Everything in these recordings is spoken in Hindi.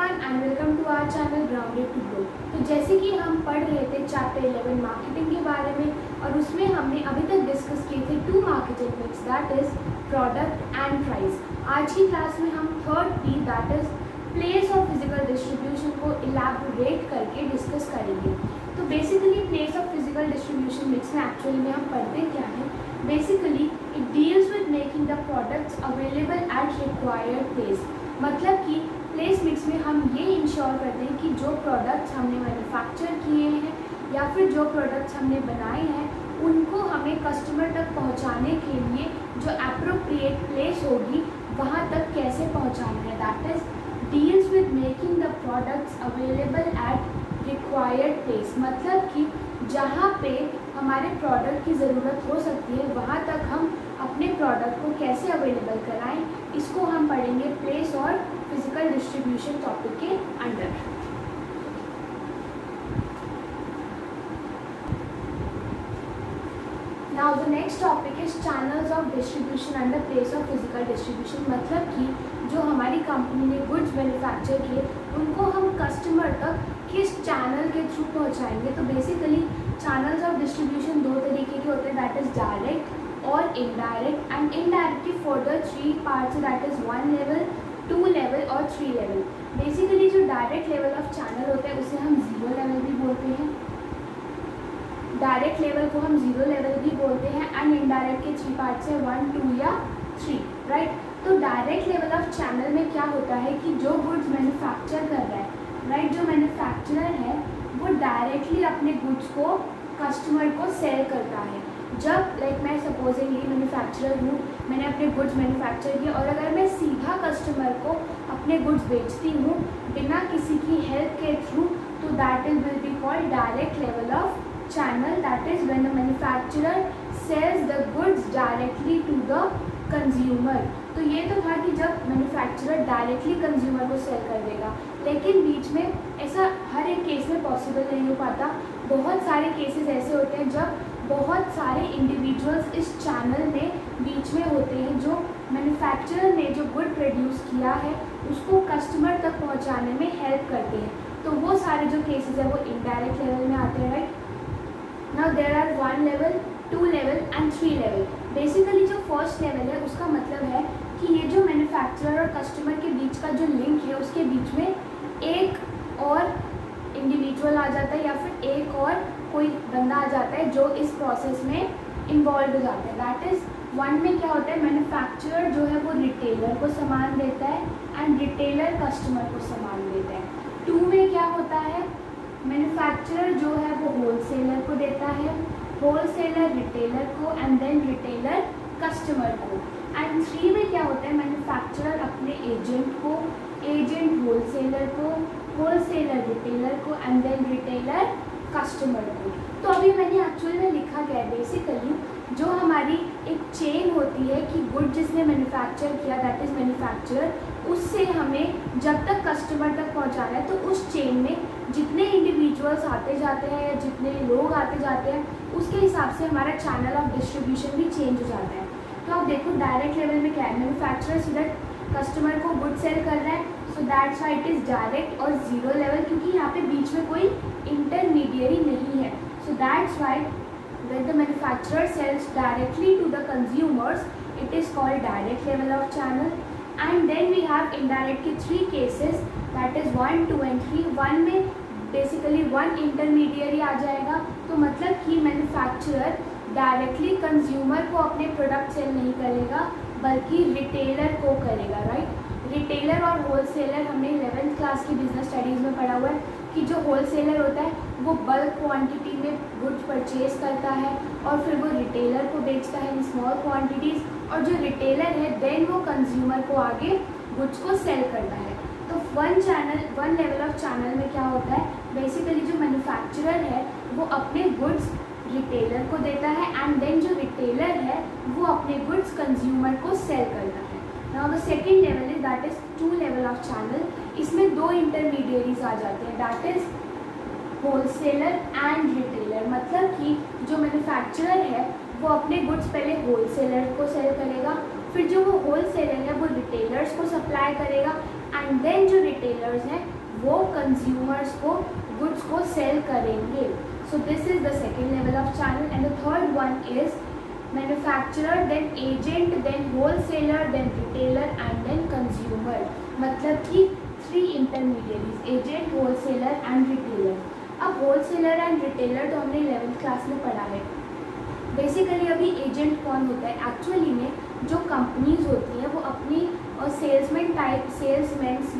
Everyone and welcome to our channel grounded to grow. तो जैसे कि हम पढ़ रहे थे चैप्टर 11 मार्केटिंग के बारे में और उसमें हमने अभी तक डिस्कस किए थे to marketing mix that is product and price. आज की क्लास में हम third P that is place of physical distribution को इलैबोरेट करके डिस्कस करेंगे। तो basically place of physical distribution mix में एक्चुअली में हम पढ़ते क्या है, basically it deals with making the products available at required place. मतलब कि प्लेस मिक्स में हम ये इंश्योर करते हैं कि जो प्रोडक्ट्स हमने मैन्युफैक्चर किए हैं या फिर जो प्रोडक्ट्स हमने बनाए हैं उनको हमें कस्टमर तक पहुंचाने के लिए जो एप्रोप्रिएट प्लेस होगी वहाँ तक कैसे पहुंचाना है। That is deals with making the products available at required place. मतलब कि जहाँ पे हमारे प्रोडक्ट की ज़रूरत हो सकती है वहाँ तक हम अपने प्रोडक्ट को कैसे अवेलेबल कराएं, इसको हम पढ़ेंगे प्लेस और फिजिकल डिस्ट्रीब्यूशन टॉपिक के under. Now the next topic is channels of distribution under place of physical distribution. मतलब कि जो हमारी कंपनी ने गुड्स मैन्युफैक्चर किए उनको हम कस्टमर तक किस चैनल के थ्रू पहुंचाएंगे। तो बेसिकली चैनल्स ऑफ डिस्ट्रीब्यूशन दो तरीके के होते हैं, दैट इज डायरेक्ट और indirect. And indirectly further three parts, that is 1 level, 2 level और 3 लेवल। बेसिकली जो डायरेक्ट लेवल ऑफ चैनल होता है उसे हम 0 लेवल भी बोलते हैं, डायरेक्ट लेवल को हम 0 लेवल भी बोलते हैं। एंड इनडायरेक्ट के 3 पार्ट्स है 1, 2 या 3, राइट। तो डायरेक्ट लेवल ऑफ चैनल में क्या होता है कि जो गुड्स मैन्युफैक्चर कर रहा है, राइट, जो मैन्युफैक्चरर है वो डायरेक्टली अपने गुड्स को कस्टमर को सेल करता है। जब मैं सपोजिंगली मैन्युफैक्चरर हूँ, मैंने अपने गुड्स मैन्युफैक्चर किए और अगर मैं सीधा कस्टमर को अपने गुड्स बेचती हूँ बिना किसी की हेल्प के थ्रू, तो that is will be called direct level of channel। that is when the manufacturer sells the goods directly to the consumer। तो ये तो था कि जब मैन्युफैक्चरर डायरेक्टली कंज्यूमर को सेल कर देगा, लेकिन बीच में ऐसा हर एक केस में पॉसिबल नहीं हो पाता। बहुत सारे केसेस ऐसे होते हैं जब बहुत सारे इंडिविजुअल्स इस चैनल में बीच में होते हैं जो मैन्युफैक्चरर ने जो गुड प्रोड्यूस किया है उसको कस्टमर तक पहुँचाने में हेल्प करते हैं। तो वो सारे जो केसेस है वो इनडायरेक्ट लेवल में आते हैं, right. Now there are 1 level, 2 level and 3 level। Basically जो फर्स्ट लेवल है उसका मतलब है कि ये जो मैन्युफैक्चरर और कस्टमर के बीच का जो लिंक है उसके बीच में एक और इंडिविजुअल आ जाता है या फिर एक और कोई बंदा आ जाता है जो इस प्रोसेस में इन्वॉल्व हो जाता है। दैट इज़ 1 में क्या होता है, मैन्युफैक्चरर जो है वो रिटेलर को सामान देता है एंड रिटेलर कस्टमर को सामान देता है। 2 में क्या होता है, मैन्युफैक्चरर जो है वो होलसेलर को देता है, होलसेलर रिटेलर को एंड देन रिटेलर कस्टमर को। एंड 3 में क्या होता है, मैन्युफैक्चरर अपने एजेंट को, एजेंट होलसेलर को, होलसेलर रिटेलर को एंड देन रिटेलर कस्टमर को। तो अभी मैंने एक्चुअली में लिखा क्या है, बेसिकली जो हमारी एक चेन होती है कि गुड जिसने मैन्युफैक्चर किया दैट इज़ मैन्युफैक्चरर, उससे हमें जब तक कस्टमर तक पहुंचाना है तो उस चेन में जितने इंडिविजुअल्स आते जाते हैं या जितने लोग आते जाते हैं उसके हिसाब से हमारा चैनल ऑफ डिस्ट्रीब्यूशन भी चेंज हो जाता है। तो आप देखो डायरेक्ट लेवल में क्या है, मैन्युफैक्चरर सीधा कस्टमर को गुड सेल कर रहा है, so that's why it is direct. और 0 लेवल क्योंकि यहाँ पे बीच में कोई इंटरमीडियरी नहीं है, so that's Y when the manufacturer sells directly to the consumers it is called direct level of channel। and then we have indirect के 3 cases that is 1, 2 and 3। 1 में basically 1 इंटरमीडियरी आ जाएगा, तो मतलब कि मैन्युफैक्चरर डायरेक्टली कंज्यूमर को अपने प्रोडक्ट सेल नहीं करेगा बल्कि रिटेलर को करेगा, राइट। रिटेलर और होलसेलर हमने 11th क्लास की बिजनेस स्टडीज़ में पढ़ा हुआ है कि जो होलसेलर होता है वो बल्क क्वांटिटी में गुड्स परचेज करता है और फिर वो रिटेलर को बेचता है इन स्मॉल क्वांटिटीज़, और जो रिटेलर है देन वो कंज्यूमर को आगे गुड्स को सेल करता है। तो 1 लेवल ऑफ चैनल में क्या होता है, बेसिकली जो मैन्युफैक्चरर है वो अपने गुड्स रिटेलर को देता है एंड देन जो रिटेलर है वो अपने गुड्स कंज्यूमर को सेल करता है। Now the second level is that is 2 level of channel. इसमें 2 इंटरमीडियरीज आ जाते हैं, that is wholesaler and retailer. मतलब कि जो मैन्युफैक्चरर है वो अपने गुड्स पहले होलसेलर को सेल करेगा, फिर जो वो होल सेलर है वो रिटेलर्स को सप्लाई करेगा, एंड देन जो रिटेलर्स हैं वो कंज्यूमर्स को गुड्स को सेल करेंगे. So this is the second level of channel. And the third one is manufacturer, then agent, then wholesaler, then retailer and then consumer. मतलब कि 3 intermediaries, agent, wholesaler and retailer. अब होलसेलर एंड रिटेलर तो हमने 11th क्लास में पढ़ा है. बेसिकली अभी एजेंट कौन होता है? एक्चुअली में जो कंपनीज होती हैं वो अपनी सेल्समैन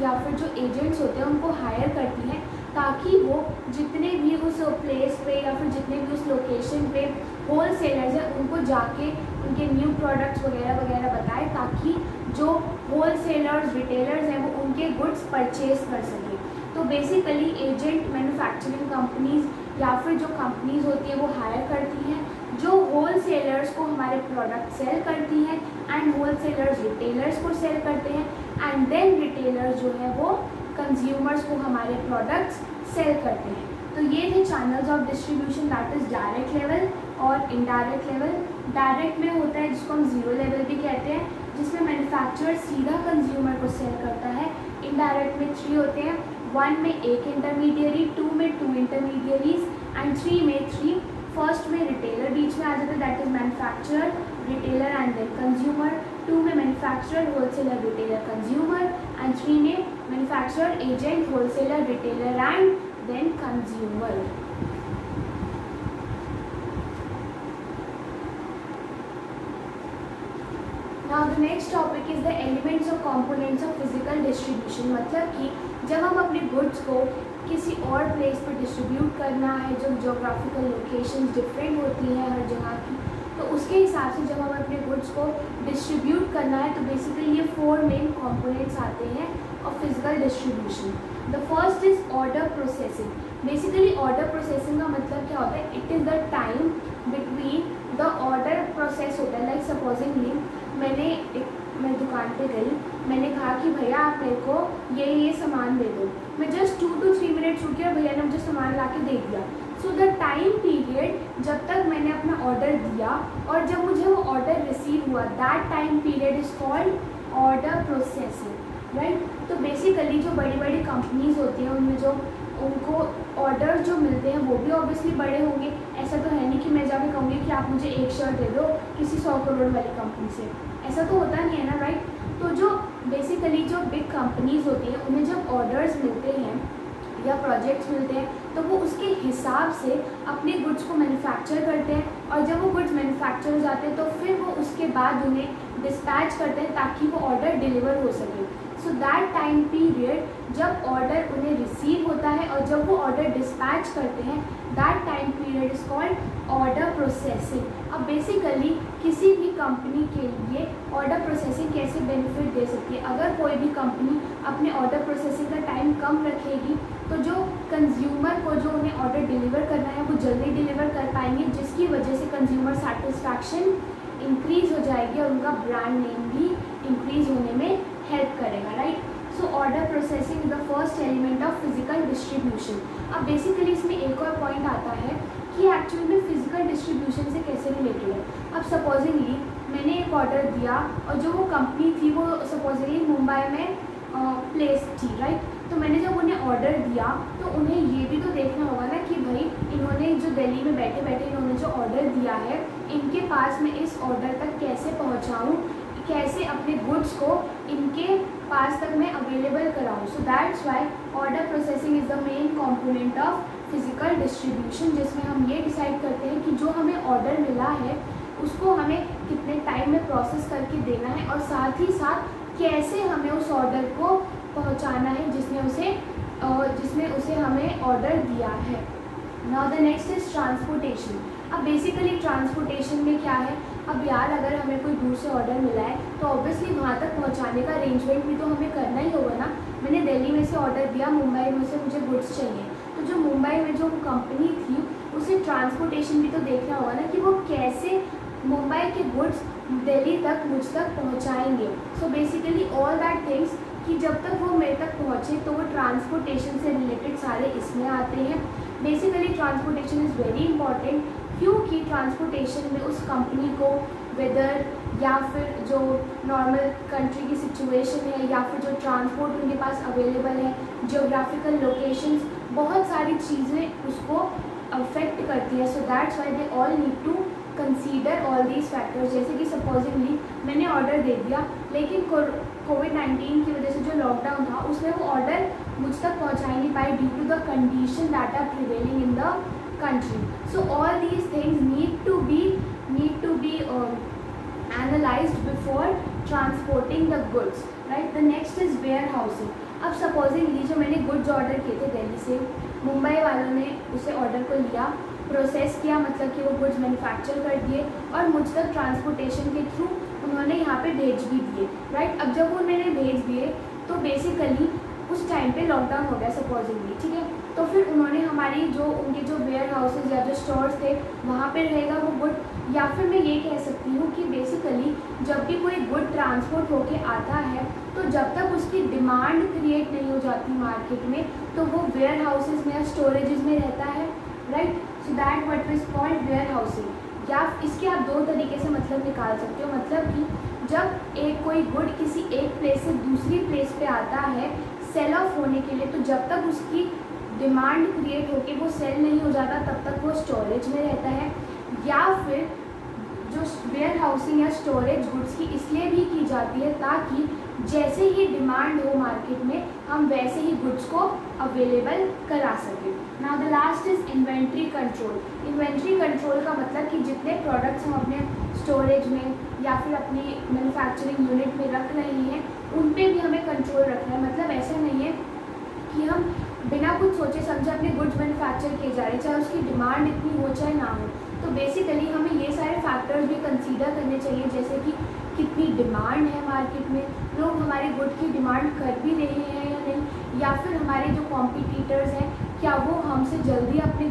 या फिर जो एजेंट्स होते हैं उनको हायर करती हैं ताकि वो जितने भी उस प्लेस पे या फिर जितने भी उस लोकेशन पे होल सेलर्स हैं उनको जाके उनके न्यू प्रोडक्ट्स वगैरह वगैरह बताए, ताकि जो होल सेलर्स रिटेलर्स हैं वो उनके गुड्स परचेज कर सकें. तो बेसिकली एजेंट मैन्युफैक्चरिंग कंपनीज या फिर जो कंपनीज होती है वो हायर करती हैं जो होल सेलर्स को हमारे प्रोडक्ट सेल करती हैं, एंड होल सेलर्स रिटेलर्स को सेल करते हैं, एंड देन रिटेलर्स जो है वो कंज्यूमर्स को हमारे प्रोडक्ट्स सेल करते हैं. तो ये थे channels of distribution, that is direct level और इनडायरेक्ट लेवल. डायरेक्ट में होता है जिसको हम जीरो लेवल भी कहते हैं, जिसमें मैन्युफैक्चरर सीधा कंज्यूमर को सेल करता है. इनडायरेक्ट में 3 होते हैं, 1 में 1 इंटरमीडियरी, 2 में 2 इंटरमीडियरीज एंड 3 में 3. फर्स्ट में रिटेलर बीच में आ जाता है, that is manufacturer, retailer and then consumer. 2 में manufacturer, wholesaler, retailer, consumer, and 3 में manufacturer, agent, wholesaler, retailer and then consumer. Now the next topic is the elements or components of physical distribution. मतलब कि जब हम अपने गुड्स को किसी और प्लेस पर डिस्ट्रीब्यूट करना है, जो जोग्राफिकल लोकेशंस डिफरेंट होती हैं हर जगह की, तो उसके हिसाब से जब हमें अपने गुड्स को डिस्ट्रीब्यूट करना है तो बेसिकली ये 4 मेन कंपोनेंट्स आते हैं of physical distribution. The first is order processing. Basically order processing का मतलब क्या होता है? It is the time between the order process होता है. लाइक सपोजिंगली मैं दुकान पे गई, मैंने कहा कि भैया आप मेरे को ये सामान दे दो. मैं जस्ट 2 to 3 मिनट्स रुकी और भैया ने मुझे सामान ला के दे दिया. सो द टाइम पीरियड जब तक मैंने अपना ऑर्डर दिया और जब मुझे वो ऑर्डर रिसीव हुआ, that time period is called order processing, right. तो बेसिकली जो बड़ी बड़ी कंपनीज होती हैं उनमें जो उनको ऑर्डर जो मिलते हैं वो भी ऑब्वियसली बड़े होंगे. ऐसा तो है नहीं कि मैं जाके कहूँगी कि आप मुझे एक शर्ट दे दो किसी 100 करोड़ वाली कंपनी से, ऐसा तो होता नहीं है ना, राइट. तो जो बेसिकली जो बिग कंपनीज होती हैं उन्हें जब ऑर्डर्स मिलते हैं या प्रोजेक्ट्स मिलते हैं तो वो उसके हिसाब से अपने गुड्स को मैन्युफैक्चर करते हैं, और जब वो गुड्स मैन्युफैक्चर हो जाते हैं तो फिर वो उसके बाद उन्हें डिस्पैच करते हैं ताकि वो ऑर्डर डिलीवर हो सके. सो दैट टाइम पीरियड जब ऑर्डर उन्हें रिसीव होता है और जब वो ऑर्डर डिस्पैच करते हैं, that time period is called order processing. अब बेसिकली किसी भी कंपनी के लिए ऑर्डर प्रोसेसिंग कैसे बेनिफिट दे सकती है? अगर कोई भी कंपनी अपने ऑर्डर प्रोसेसिंग का टाइम कम रखेगी तो जो कंज्यूमर को जो उन्हें ऑर्डर डिलीवर करना है वो जल्दी डिलीवर कर पाएंगे, जिसकी वजह से कंज्यूमर सेटिस्फैक्शन इंक्रीज हो जाएगी और उनका ब्रांड नेम भी इंक्रीज होने में हेल्प करेगा, right. So order processing is the first element of physical distribution. अब बेसिकली इसमें एक और पॉइंट आता है कि एक्चुअली में फिजिकल डिस्ट्रीब्यूशन से कैसे रिलेटेड है. अब सपोजिंगली मैंने एक ऑर्डर दिया और जो वो कंपनी थी वो सपोजिंगली मुंबई में प्लेस थी, राइट. तो मैंने जब उन्हें ऑर्डर दिया तो उन्हें ये भी तो देखना होगा ना कि भाई इन्होंने जो दिल्ली में बैठे बैठे इन्होंने जो ऑर्डर दिया है इनके पास मैं इस ऑर्डर तक कैसे पहुंचाऊं, कैसे अपने गुड्स को इनके पास तक मैं अवेलेबल कराऊं. So that's why order processing is the main component of physical distribution, जिसमें हम ये डिसाइड करते हैं कि जो हमें ऑर्डर मिला है उसको हमें कितने टाइम में प्रोसेस करके देना है और साथ ही साथ कैसे हमें उस ऑर्डर को पहुंचाना है जिसने उसे हमें ऑर्डर दिया है. Now the next is transportation. अब बेसिकली ट्रांसपोर्टेशन में क्या है? अब यार अगर हमें कोई दूर से ऑर्डर मिला है तो ऑब्वियसली वहाँ तक पहुँचाने का अरेंजमेंट भी तो हमें करना ही होगा ना. मैंने दिल्ली में से ऑर्डर दिया, मुंबई में से मुझे गुड्स चाहिए, तो जो मुंबई में जो कंपनी थी उसे ट्रांसपोर्टेशन भी तो देखना होगा ना कि वो कैसे मुंबई के गुड्स दिल्ली तक मुझ तक पहुँचाएंगे. So basically all that things कि जब तक वो मेरे तक पहुँचे तो वो ट्रांसपोर्टेशन से रिलेटेड सारे इसमें आते हैं. Basically transportation is very important क्योंकि ट्रांसपोर्टेशन में उस कंपनी को वेदर या फिर जो नॉर्मल कंट्री की सिचुएशन है, या फिर जो ट्रांसपोर्ट उनके पास अवेलेबल है, जियोग्राफिकल लोकेशंस, बहुत सारी चीज़ें उसको अफेक्ट करती है. So that's why they all need to consider all these factors. जैसे कि सपोजिंगली मैंने ऑर्डर दे दिया, लेकिन कोविड-19 की वजह से जो लॉकडाउन था उसमें वो ऑर्डर मुझ तक पहुँचा ही नहीं पाई due to the condition that are prevailing in the country. So all these things need to be analyzed before transporting the goods, right? The next is warehousing. अब सपोजिंगली जो मैंने गुड्स ऑर्डर किए थे दिल्ली से, मुंबई वालों ने उसे ऑर्डर को लिया, प्रोसेस किया, मतलब कि वो गुड्स मैन्युफैक्चर कर दिए और मुझ तक ट्रांसपोर्टेशन के थ्रू उन्होंने यहाँ पे भेज भी दिए, राइट? अब जब उन्होंने भेज दिए तो बेसिकली उस टाइम पे लॉकडाउन हो गया सपोजिंगली, ठीक है? तो फिर उन्होंने हमारी जो उनके जो वेयर हाउसेज या जो स्टोर्स थे वहाँ पे रहेगा वो गुड, या फिर मैं ये कह सकती हूँ कि बेसिकली जब भी कोई गुड ट्रांसपोर्ट होके आता है तो जब तक उसकी डिमांड क्रिएट नहीं हो जाती मार्केट में तो वो वेयर हाउसेज में या स्टोरेजेस में रहता है, right? So that what is called warehousing. या इसके आप दो तरीके से मतलब निकाल सकते हो, मतलब कि जब एक कोई गुड किसी एक प्लेस से दूसरी प्लेस पे आता है सेल ऑफ होने के लिए, तो जब तक उसकी डिमांड क्रिएट होके वो सेल नहीं हो जाता तब तक वो स्टोरेज में रहता है. या फिर जो वेयर हाउसिंग या स्टोरेज गुड्स की इसलिए भी की जाती है ताकि जैसे ही डिमांड हो मार्केट में हम वैसे ही गुड्स को अवेलेबल करा सकें. Now the last is inventory control. Inventory control का मतलब कि जितने प्रोडक्ट्स हम अपने स्टोरेज में या फिर अपनी मैन्युफैक्चरिंग यूनिट में रख रहे हैं उन पे भी हमें कंट्रोल रखना है. मतलब ऐसा नहीं है कि हम बिना कुछ सोचे समझे अपने गुड्स मैन्युफैक्चर किए जा रहे हैं, चाहे उसकी डिमांड इतनी हो चाहे ना हो. तो बेसिकली हमें ये सारे फैक्टर्स भी कंसीडर करने चाहिए, जैसे कि कितनी डिमांड है मार्केट में, लोग हमारे गुड की डिमांड कर भी रहे हैं या नहीं, या फिर हमारे जो कॉम्पिटिटर्स हैं क्या वो हमसे जल्दी अपने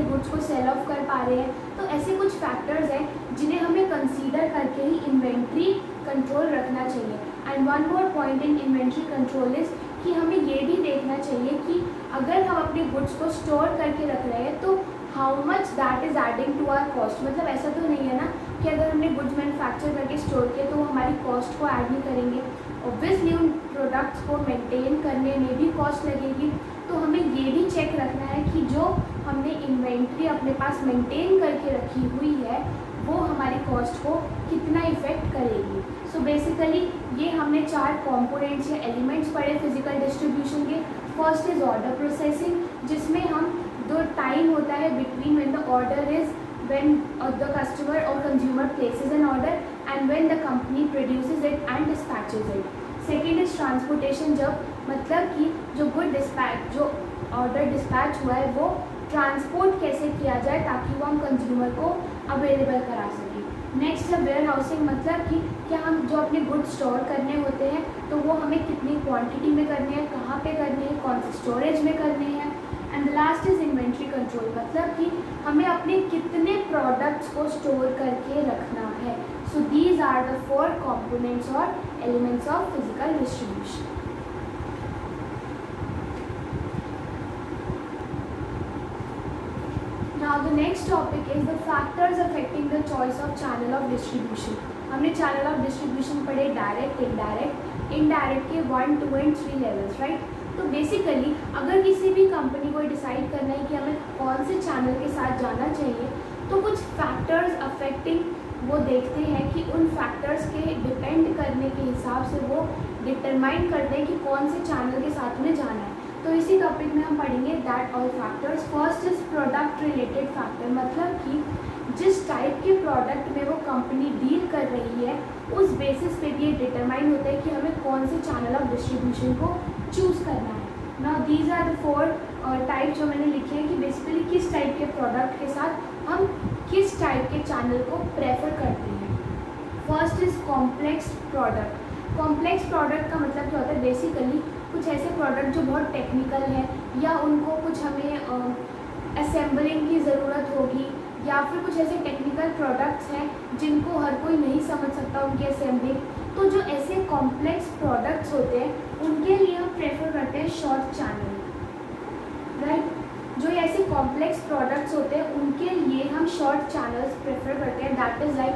गुड्स को सेल ऑफ कर पा रहे हैं. तो ऐसे कुछ फैक्टर्स हैं जिन्हें हमें कंसीडर करके ही इन्वेंट्री कंट्रोल रखना चाहिए. And one more point in inventory control is कि हमें ये भी देखना चाहिए कि अगर हम अपने गुड्स को स्टोर करके रख रहे हैं तो how much that is adding to our cost. मतलब ऐसा तो नहीं है ना कि अगर हमने गुड्स मैन्युफैक्चर करके स्टोर किए तो वो हमारी कॉस्ट को ऐड नहीं करेंगे. ऑब्वियसली उन प्रोडक्ट्स को मेंटेन करने में भी कॉस्ट लगेगी. तो हमें ये भी चेक रखना है कि जो हमने इन्वेंट्री अपने पास मेंटेन करके रखी हुई है वो हमारी कॉस्ट को कितना इफ़ेक्ट करेगी. सो बेसिकली ये हमने 4 कंपोनेंट्स या एलिमेंट्स पढ़े फिजिकल डिस्ट्रीब्यूशन के. फर्स्ट इज़ ऑर्डर प्रोसेसिंग, जिसमें हम जो टाइम होता है between when the order is when the customer or consumer places an order and when the company produces it and dispatches it. Second is transportation, जब मतलब कि जो गुड डिस्पैच जो ऑर्डर डिस्पैच हुआ है वो ट्रांसपोर्ट कैसे किया जाए ताकि वो हम कंज्यूमर को अवेलेबल करा सकें. नेक्स्ट है वेयर हाउसिंग, मतलब कि क्या हम जो अपने गुड स्टोर करने होते हैं तो वो हमें कितनी क्वांटिटी में करने हैं, कहाँ पे करने हैं, कौन से स्टोरेज में करने हैं. And the last is inventory control, मतलब कि हमें अपने कितने प्रोडक्ट्स को स्टोर करके रखना है. So these are the 4 components और elements of physical distribution. Now the next topic is the factors affecting the choice of channel of distribution. हमने चैनल ऑफ डिस्ट्रीब्यूशन पढ़े डायरेक्ट, इनडायरेक्ट के 1, 2 एंड 3 लेवल्स, राइट? तो बेसिकली अगर किसी भी कंपनी को डिसाइड करना है कि हमें कौन से चैनल के साथ जाना चाहिए तो कुछ फैक्टर्स अफेक्टिंग वो देखते हैं कि उन फैक्टर्स के डिपेंड करने के हिसाब से वो डिटरमाइन करते हैं कि कौन से चैनल के साथ में जाना है. तो इसी टॉपिक में हम पढ़ेंगे that all factors. First is product related factor, मतलब कि जिस टाइप के प्रोडक्ट में वो कंपनी डील कर रही है उस बेसिस पे भी ये डिटरमाइन होता है कि हमें कौन से चैनल ऑफ डिस्ट्रीब्यूशन को चूज़ करना है. Now these are the 4 type जो मैंने लिखे हैं कि बेसिकली किस टाइप के प्रोडक्ट के साथ हम किस टाइप के चैनल को प्रेफर करते हैं. First is complex product. Complex product का मतलब क्या होता है, बेसिकली कुछ ऐसे प्रोडक्ट जो बहुत टेक्निकल है या उनको कुछ हमें असेंबलिंग की ज़रूरत होगी या फिर कुछ ऐसे टेक्निकल प्रोडक्ट्स हैं जिनको हर कोई नहीं समझ सकता उनकी असेंबलिंग. तो जो ऐसे कॉम्प्लेक्स प्रोडक्ट्स होते हैं उनके लिए हम प्रेफर करते हैं शॉर्ट चैनल, राइट? जो ऐसे कॉम्प्लेक्स प्रोडक्ट्स होते हैं उनके लिए हम शॉर्ट चैनल्स प्रेफर करते हैं. That is like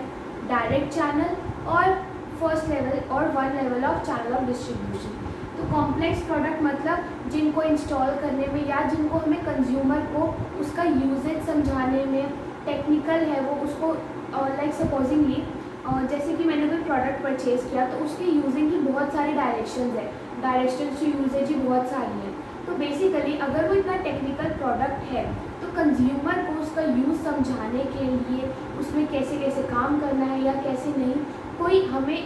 direct channel और फर्स्ट लेवल और one level of channel of distribution. तो कॉम्प्लेक्स प्रोडक्ट मतलब जिनको इंस्टॉल करने में या जिनको हमें कंज्यूमर को उसका यूजेज समझाने में टेक्निकल है वो उसको लाइक सपोजिंगली जैसे कि मैंने कोई प्रोडक्ट परचेज किया तो उसके यूजिंग की बहुत सारी डायरेक्शंस है, डायरेक्शंस टू यूजेज ही बहुत सारी हैं। तो बेसिकली अगर वो इतना टेक्निकल प्रोडक्ट है तो कंज्यूमर को उसका यूज़ समझाने के लिए उसमें कैसे कैसे काम करना है या कैसे नहीं, कोई हमें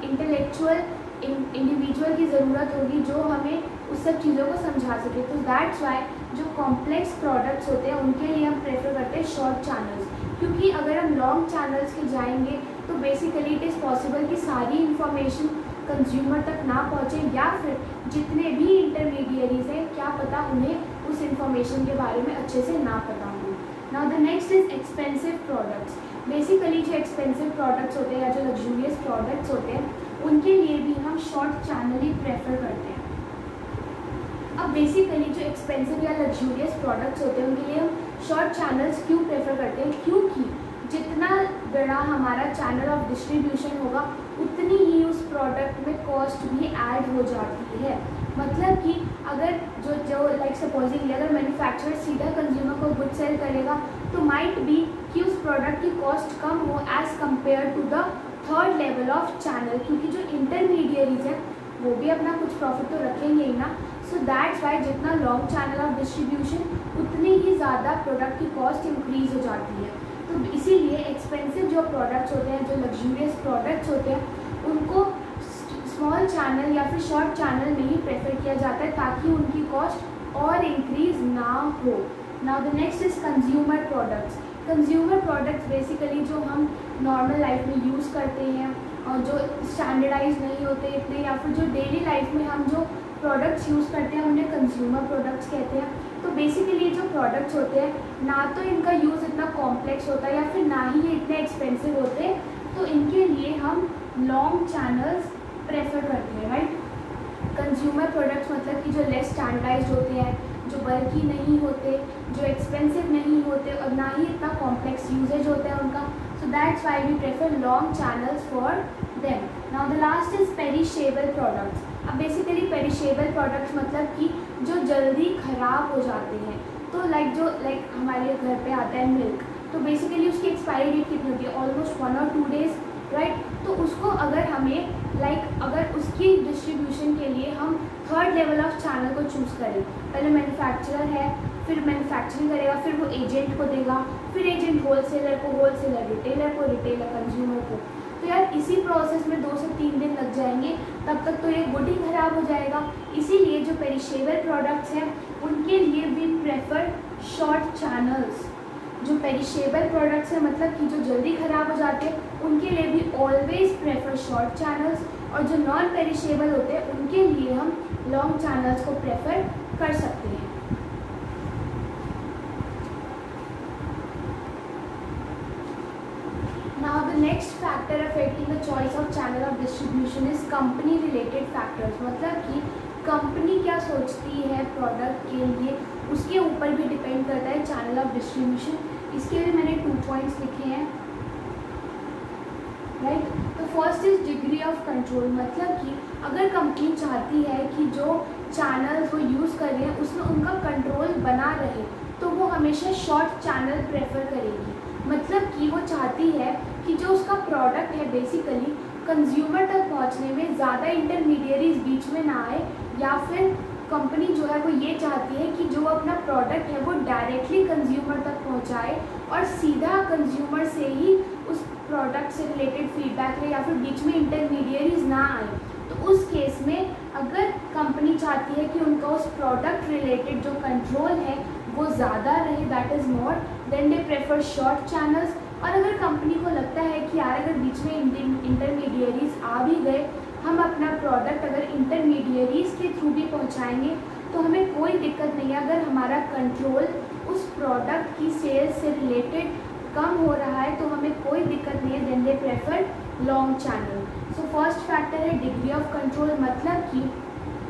इंटेलेक्चुअल इंडिविजुअल की ज़रूरत होगी जो हमें उस सब चीज़ों को समझा सके। तो दैट्स वाई जो कॉम्प्लेक्स प्रोडक्ट्स होते हैं उनके लिए हम प्रेफर करते हैं शॉर्ट चैनल्स, क्योंकि अगर हम लॉन्ग चैनल्स के जाएंगे तो बेसिकली इट इज़ पॉसिबल कि सारी इन्फॉर्मेशन कंज्यूमर तक ना पहुँचे या फिर जितने भी इंटरमीडियरीज हैं क्या पता उन्हें उस इंफॉर्मेशन के बारे में अच्छे से ना पता हो। Now the next is expensive products. Basically जो एक्सपेंसिव प्रोडक्ट्स होते हैं या जो लग्जूरियस प्रोडक्ट्स होते हैं उनके लिए भी हम शॉर्ट चैनल ही प्रेफर करते हैं। अब बेसिकली जो एक्सपेंसिव या लग्जूरियस प्रोडक्ट्स होते हैं उनके लिए हम शॉर्ट चैनल्स क्यों प्रेफर करते हैं, क्योंकि जितना बड़ा हमारा चैनल ऑफ डिस्ट्रीब्यूशन होगा उतनी ही उस प्रोडक्ट में कॉस्ट भी ऐड हो जाती है। मतलब कि अगर जो लाइक सपोजिंगली अगर मैन्युफैक्चरर सीधा कंज्यूमर को गुड सेल करेगा तो माइट बी कि उस प्रोडक्ट की कॉस्ट कम हो as compare to the third level of channel, क्योंकि जो इंटरमीडियरीज हैं वो भी अपना कुछ प्रॉफिट तो रखेंगे ही ना। सो दैट्स वाई जितना लॉन्ग चैनल ऑफ डिस्ट्रीब्यूशन उतनी ही ज़्यादा प्रोडक्ट की कॉस्ट इंक्रीज हो जाती है। तो इसीलिए एक्सपेंसिव जो प्रोडक्ट्स होते हैं, जो लग्जूरियस प्रोडक्ट्स होते हैं, उनको स्मॉल चैनल या फिर शॉर्ट चैनल में ही प्रेफर किया जाता है ताकि उनकी कॉस्ट और इंक्रीज ना हो। Now the next is consumer products. Consumer products basically जो हम नॉर्मल लाइफ में यूज़ करते हैं और जो स्टैंडर्डाइज नहीं होते इतने, या फिर जो डेली लाइफ में हम जो प्रोडक्ट्स यूज़ करते हैं उन्हें कंज्यूमर प्रोडक्ट्स कहते हैं। तो बेसिकली जो प्रोडक्ट्स होते हैं ना तो इनका यूज़ इतना कॉम्प्लेक्स होता है या फिर ना ही ये इतने एक्सपेंसिव होते हैं, तो इनके लिए हम लॉन्ग चैनल्स प्रेफर करते हैं, राइट। कंज्यूमर प्रोडक्ट्स मतलब कि जो लेस स्टैंडर्डाइज होते हैं, जो बल्कि नहीं होते, जो एक्सपेंसिव नहीं होते और ना ही इतना कॉम्प्लेक्स यूजेज होता है उनका। So that's why we prefer long channels for them. Now the last is perishable products. अब बेसिकली पेरिशेबल प्रोडक्ट्स मतलब कि जो जल्दी ख़राब हो जाते हैं। तो लाइक हमारे घर पे आता है मिल्क, तो बेसिकली उसकी एक्सपायरी डेट कितनी होती है, ऑलमोस्ट 1 और 2 डेज़, राइट। तो उसको अगर हमें अगर उसकी डिस्ट्रीब्यूशन के लिए हम थर्ड लेवल ऑफ चैनल को चूज़ करें, पहले मैन्युफैक्चरर है, फिर मैन्युफैक्चरिंग करेगा, फिर वो एजेंट को देगा, फिर एजेंट होलसेलर को, होलसेलर रिटेलर को, रिटेलर कंज्यूमर को, तो यार इसी प्रोसेस में 2 से 3 दिन लग जाएंगे, तब तक तो ये गुड ही ख़राब हो जाएगा। इसीलिए जो पेरिशेबल प्रोडक्ट्स हैं उनके लिए वी प्रेफर शॉर्ट चैनल्स। जो पेरिशेबल प्रोडक्ट्स हैं मतलब कि जो जल्दी ख़राब हो जाते हैं उनके लिए भी ऑलवेज प्रेफर शॉर्ट चैनल्स, और जो नॉन पेरिशेबल होते हैं उनके लिए हम लॉन्ग चैनल्स को प्रेफर कर सकते हैं। Now the next factor affecting the choice of channel of distribution is company related factors। मतलब कि कंपनी क्या सोचती है प्रोडक्ट के लिए उसके ऊपर भी डिपेंड करता है चैनल ऑफ डिस्ट्रीब्यूशन। इसके लिए मैंने 2 पॉइंट्स लिखे हैं, राइट। तो first is degree of control. मतलब कि अगर कंपनी चाहती है कि जो चैनल्स वो यूज़ कर रहे हैं उसमें उनका कंट्रोल बना रहे तो वो हमेशा शॉर्ट चैनल प्रेफर करेगी। मतलब कि वो चाहती है कि जो उसका प्रोडक्ट है बेसिकली कंज्यूमर तक पहुंचने में ज़्यादा इंटरमीडियरीज बीच में ना आए, या फिर कंपनी जो है वो ये चाहती है कि जो अपना प्रोडक्ट है वो डायरेक्टली कंज्यूमर तक पहुंचाए और सीधा कंज्यूमर से ही उस प्रोडक्ट से रिलेटेड फीडबैक ले, या फिर बीच में इंटरमीडियरीज ना आए। तो उस केस में अगर कंपनी चाहती है कि उनका उस प्रोडक्ट रिलेटेड जो कंट्रोल है वो ज़्यादा रहे, that is more, then they prefer short channels. और अगर कंपनी को लगता है कि यार अगर बीच में इंटरमीडियरीज आ भी गए, हम अपना प्रोडक्ट अगर इंटरमीडियरीज के थ्रू भी पहुंचाएंगे तो हमें कोई दिक्कत नहीं है, अगर हमारा कंट्रोल उस प्रोडक्ट की सेल्स से रिलेटेड कम हो रहा है तो हमें कोई दिक्कत नहीं है, then they prefer long channel. So first factor is degree of control. मतलब कि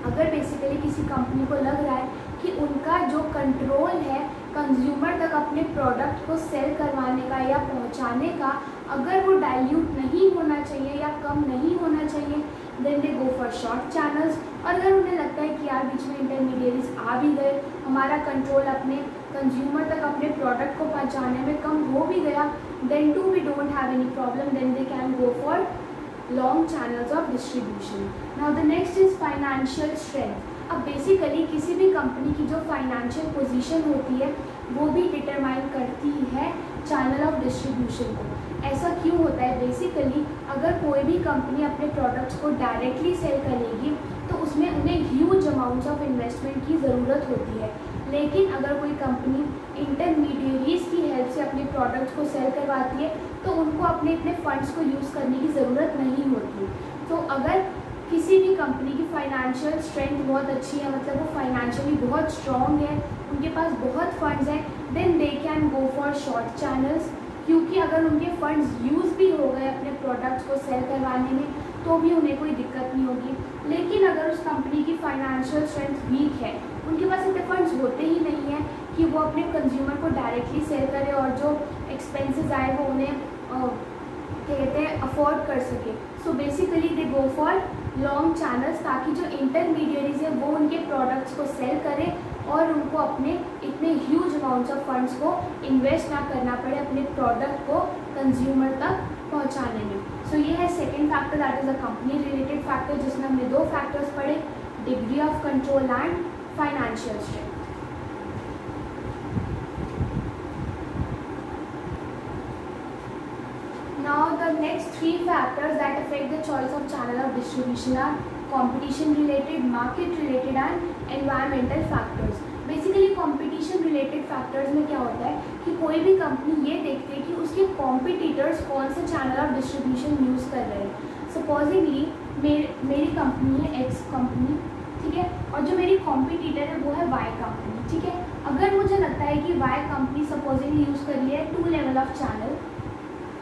अगर बेसिकली किसी कंपनी को लग रहा है कि उनका जो कंट्रोल है कंज्यूमर तक अपने प्रोडक्ट को सेल करवाने का या पहुंचाने का अगर वो डाइल्यूट नहीं होना चाहिए या कम नहीं होना चाहिए, then they go for short channels. और अगर उन्हें लगता है कि यार बीच में इंटरमीडिएरीज आ भी गए, हमारा कंट्रोल अपने कंज्यूमर तक अपने प्रोडक्ट को पहुंचाने में कम हो भी गया, then too we don't have any problem, then they can go for long channels of distribution. Now the next is financial strength. अब बेसिकली किसी भी कंपनी की जो फाइनेंशियल पोजीशन होती है वो भी डिटरमाइन करती है चैनल ऑफ डिस्ट्रीब्यूशन को। ऐसा क्यों होता है? बेसिकली अगर कोई भी कंपनी अपने प्रोडक्ट्स को डायरेक्टली सेल करेगी तो उसमें उन्हें ह्यूज अमाउंट्स ऑफ इन्वेस्टमेंट की ज़रूरत होती है, लेकिन अगर कोई कंपनी इंटरमीडिएरीज की हेल्प से अपने प्रोडक्ट्स को सेल करवाती है तो उनको अपने इतने फंड्स को यूज़ करने की ज़रूरत नहीं होती। तो अगर किसी भी कंपनी की फाइनेंशियल स्ट्रेंथ बहुत अच्छी है, मतलब वो फाइनेंशियली बहुत स्ट्रॉन्ग है, उनके पास बहुत फंड्स हैं, then they can go for short channels, क्योंकि अगर उनके फंड्स यूज़ भी हो गए अपने प्रोडक्ट्स को सेल करवाने में तो भी उन्हें कोई दिक्कत नहीं होगी। लेकिन अगर उस कंपनी की फाइनेंशियल स्ट्रेंथ वीक है, उनके पास इतने फंड्स होते ही नहीं हैं कि वो अपने कंज्यूमर को डायरेक्टली सेल करे और जो एक्सपेंसेस आए वो उन्हें कहते हैं अफोर्ड कर सके, so basically they go for long channels, ताकि जो इंटरमीडिएरीज है वो उनके प्रोडक्ट्स को सेल करें और उनको अपने इतने ह्यूज अमाउंट्स ऑफ फंड्स को इन्वेस्ट ना करना पड़े अपने प्रोडक्ट को कंज्यूमर तक पहुंचाने में। सो ये है second factor, that is a company related factor, जिसमें हमने दो फैक्टर्स पढ़े, degree of control and financial strength. Now the next three factors that affect the choice of channel of distribution are competition related, market related and environmental factors. Basically competition related factors में क्या होता है कि कोई भी कंपनी ये देखती है कि उसके कॉम्पिटिटर्स कौन से चैनल ऑफ डिस्ट्रीब्यूशन यूज़ कर रहे हैं। सपोजिंगली मेरी कंपनी है एक्स कंपनी, ठीक है, और जो मेरी कॉम्पिटिटर है वो है वाई कंपनी, ठीक है। अगर मुझे लगता है कि वाई कंपनी सपोजिंगली यूज़ कर रही है 2 लेवल ऑफ चैनल,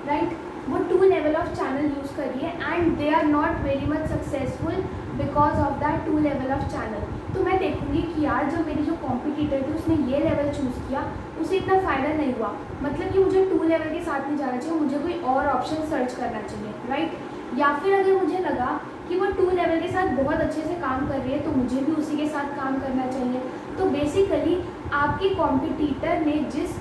राइट, वो 2 लेवल ऑफ चैनल यूज़ करिए and they are not very much successful because of that 2 level of channel, तो मैं देखूंगी कि यार जो मेरी जो कॉम्पिटिटर थी उसने ये लेवल चूज़ किया, उसे इतना फ़ायदा नहीं हुआ, मतलब कि मुझे 2 लेवल के साथ नहीं जाना चाहिए, मुझे कोई और ऑप्शन सर्च करना चाहिए, राइट। या फिर अगर मुझे लगा कि वो 2 लेवल के साथ बहुत अच्छे से काम कर रही है तो मुझे भी उसी के साथ काम करना चाहिए। तो बेसिकली आपके कॉम्पिटिटर ने जिस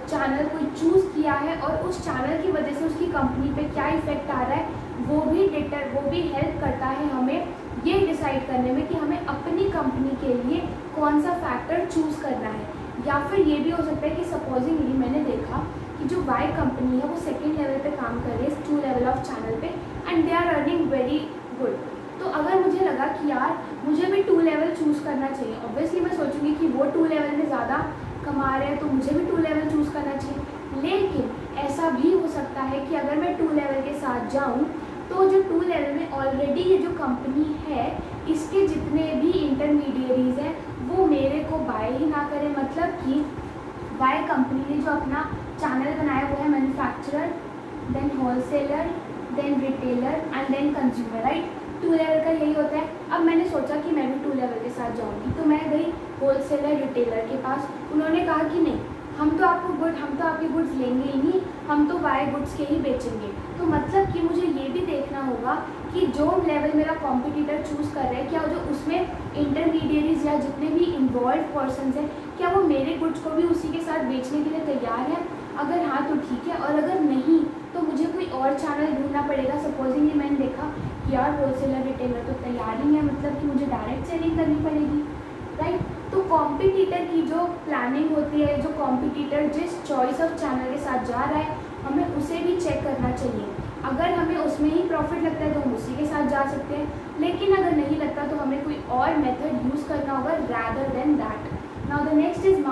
चैनल को चूज़ किया है और उस चैनल की वजह से उसकी कंपनी पे क्या इफेक्ट आ रहा है वो भी हेल्प करता है हमें ये डिसाइड करने में कि हमें अपनी कंपनी के लिए कौन सा फैक्टर चूज़ करना है। या फिर ये भी हो सकता है कि सपोजिंगली मैंने देखा कि जो वाई कंपनी है वो सेकेंड लेवल पे काम कर रही है 2 लेवल ऑफ चैनल पे and they are earning very good, तो अगर मुझे लगा कि यार मुझे भी 2 लेवल चूज़ करना चाहिए, ऑब्वियसली मैं सोचूंगी कि वो 2 लेवल में ज़्यादा कमा रहे हैं तो मुझे भी 2 लेवल चूज़ करना चाहिए। लेकिन ऐसा भी हो सकता है कि अगर मैं 2 लेवल के साथ जाऊं तो जो 2 लेवल में ऑलरेडी ये जो कंपनी है इसके जितने भी इंटरमीडिएरीज हैं वो मेरे को बाय ही ना करें, मतलब कि वाई कंपनी ने जो अपना चैनल बनाया वो है manufacturer, then wholesaler, then retailer and then consumer, right. 2 level का यही होता है। अब मैंने सोचा कि मैं भी 2 लेवल के साथ जाऊंगी, तो मैं गई होलसेलर रिटेलर के पास, उन्होंने कहा कि नहीं हम तो आपके गुड्स लेंगे ही नहीं, हम तो वाई गुड्स के ही बेचेंगे। तो मतलब कि मुझे ये भी देखना होगा कि जो लेवल मेरा कॉम्पिटिटर चूज़ कर रहा है क्या जो उसमें इंटरमीडिएरीज या जितने भी इन्वॉल्व पर्सनस हैं क्या वो मेरे गुड्स को भी उसी के साथ बेचने के लिए तैयार है। अगर हाँ तो ठीक है, और अगर नहीं तो मुझे कोई और चैनल ढूंढना पड़ेगा। सपोजिंगली मैंने देखा कि यार होलसेलर रिटेलर तो तैयार ही है, मतलब कि मुझे डायरेक्ट सेलिंग करनी पड़ेगी, राइट। तो कॉम्पिटिटर की जो प्लानिंग होती है, जो कॉम्पिटिटर जिस चॉइस ऑफ चैनल के साथ जा रहा है हमें उसे भी चेक करना चाहिए। अगर हमें उसमें ही प्रॉफिट लगता है तो हम उसी के साथ जा सकते हैं, लेकिन अगर नहीं लगता तो हमें कोई और मेथड यूज़ करना होगा rather than that. Now the next is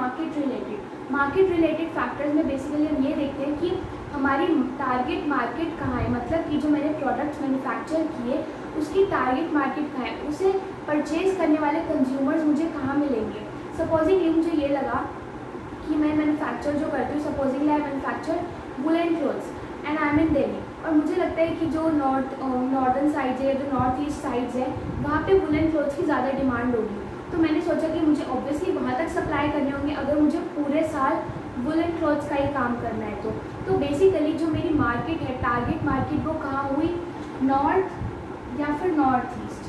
market related factors में बेसिकली हम ये देखते हैं कि हमारी टारगेट मार्केट कहाँ है, मतलब कि जो मैंने प्रोडक्ट्स मैन्युफैक्चर किए उसकी टारगेट मार्केट कहाँ है, उसे परचेज करने वाले कंज्यूमर्स मुझे कहाँ मिलेंगे। सपोजिंगली मुझे ये लगा कि मैं मैन्युफैक्चर जो करती हूँ, supposingly I manufacture woollen clothes and I am in Delhi, और मुझे लगता है कि जो नॉर्दर्न साइड्स है, जो नॉर्थ ईस्ट साइड्स है वहाँ पे वुलन क्लोथ्स की ज़्यादा डिमांड होगी, तो मैंने सोचा कि मुझे ऑब्वियसली वहाँ तक सप्लाई करने होंगे अगर मुझे पूरे साल वुलन क्लॉथ्स का ही काम करना है। तो बेसिकली जो मेरी मार्केट है, टारगेट मार्केट, वो कहाँ हुई, नॉर्थ या फिर नॉर्थ ईस्ट,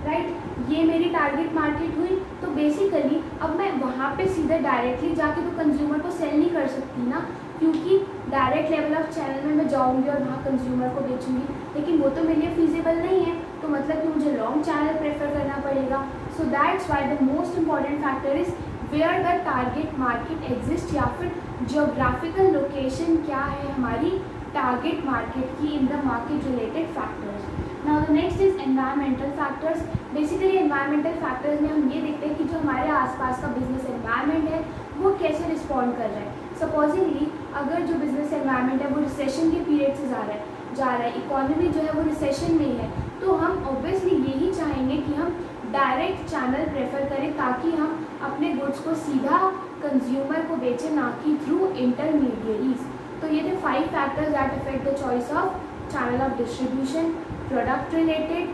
राइट, ये मेरी टारगेट मार्केट हुई। तो बेसिकली अब मैं वहाँ पे सीधे डायरेक्टली जाके तो कंज्यूमर को सेल नहीं कर सकती ना, क्योंकि डायरेक्ट लेवल ऑफ चैनल में मैं जाऊँगी और वहाँ कंज्यूमर को बेचूंगी, लेकिन वो तो मेरे लिए फिजिबल नहीं है। तो मतलब कि मुझे लॉन्ग चैनल प्रेफर करना पड़ेगा। So that's why the most important factor is where the target market exist, या फिर जियोग्राफिकल लोकेशन क्या है हमारी टारगेट मार्केट की in the market related factors. Now the next is environmental factors. Basically environmental factors में हम ये देखते हैं कि जो हमारे आसपास का बिजनेस एनवायरनमेंट है वो कैसे रिस्पॉन्ड कर रहा है। सपोजिंगली अगर जो बिजनेस एनवायरनमेंट है वो रिसेशन के पीरियड से जा रहा है, इकोनॉमी जो है वो रिसेशन में है, तो हम ऑब्वियसली यही चाहेंगे कि हम डायरेक्ट चैनल प्रेफर करें ताकि हम अपने गुड्स को सीधा कंज्यूमर को बेचें, ना कि थ्रू इंटरमीडियरीज। तो ये थे 5 factors that affect the choice of channel of distribution: product related,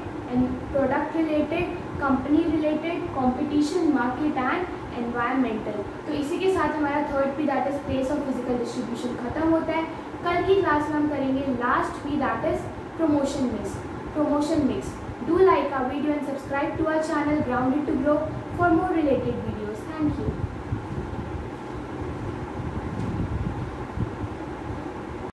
company related, competition, market and environmental. तो इसी के साथ हमारा third P that is place of physical distribution खत्म होता है। कल की क्लास में हम करेंगे last P that is promotion mix. Do like our video and subscribe to our channel Grounded to Grow for more related videos. Thank you.